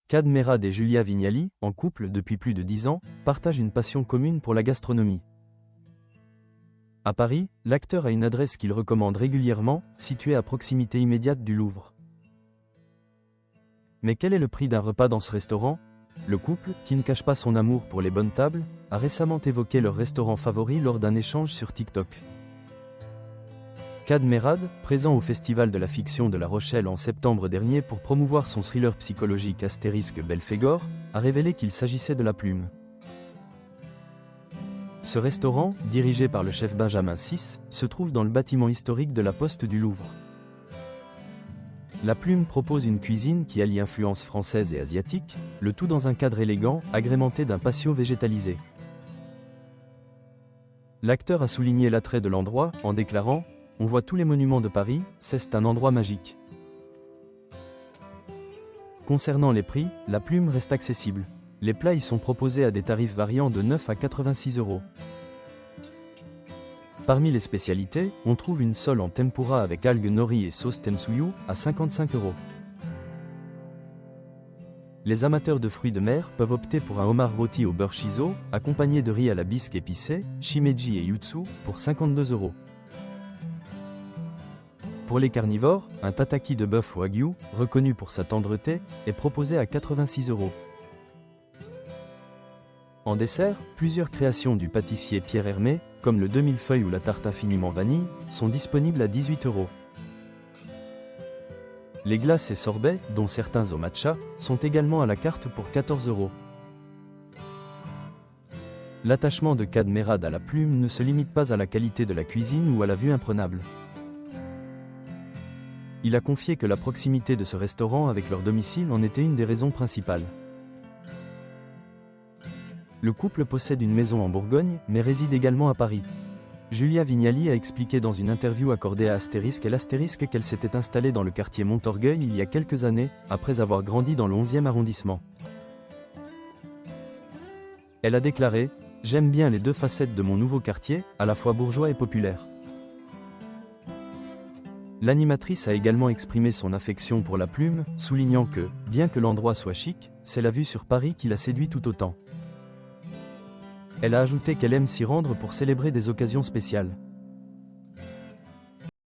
Kad Merad et Julia Vignali, en couple depuis plus de 10 ans, partagent une passion commune pour la gastronomie. À Paris, l'acteur a une adresse qu'il recommande régulièrement, située à proximité immédiate du Louvre. Mais quel est le prix d'un repas dans ce restaurant? Le couple, qui ne cache pas son amour pour les bonnes tables, a récemment évoqué leur restaurant favori lors d'un échange sur TikTok. Kad Merad, présent au Festival de la fiction de La Rochelle en septembre dernier pour promouvoir son thriller psychologique Belphégor, a révélé qu'il s'agissait de La Plume. Ce restaurant, dirigé par le chef Benjamin Six, se trouve dans le bâtiment historique de la Poste du Louvre. La Plume propose une cuisine qui allie influences françaises et asiatiques, le tout dans un cadre élégant, agrémenté d'un patio végétalisé. L'acteur a souligné l'attrait de l'endroit, en déclarant « On voit tous les monuments de Paris, c'est un endroit magique ». Concernant les prix, La Plume reste accessible. Les plats y sont proposés à des tarifs variant de 9 à 86 €. Parmi les spécialités, on trouve une sole en tempura avec algues nori et sauce tensuyu à 55 €. Les amateurs de fruits de mer peuvent opter pour un homard rôti au beurre shiso, accompagné de riz à la bisque épicé, shimeji et yutsu, pour 52 €. Pour les carnivores, un tataki de bœuf wagyu, reconnu pour sa tendreté, est proposé à 86 €. En dessert, plusieurs créations du pâtissier Pierre Hermé, comme le demi-feuille ou la tarte infiniment vanille, sont disponibles à 18 €. Les glaces et sorbets, dont certains au matcha, sont également à la carte pour 14 €. L'attachement de Kad Merad à La Plume ne se limite pas à la qualité de la cuisine ou à la vue imprenable. Il a confié que la proximité de ce restaurant avec leur domicile en était une des raisons principales. Le couple possède une maison en Bourgogne, mais réside également à Paris. Julia Vignali a expliqué dans une interview accordée à Astérisque qu'elle s'était installée dans le quartier Montorgueil il y a quelques années, après avoir grandi dans le 11e arrondissement. Elle a déclaré « J'aime bien les deux facettes de mon nouveau quartier, à la fois bourgeois et populaire ». L'animatrice a également exprimé son affection pour La Plume, soulignant que, bien que l'endroit soit chic, c'est la vue sur Paris qui la séduit tout autant. Elle a ajouté qu'elle aime s'y rendre pour célébrer des occasions spéciales.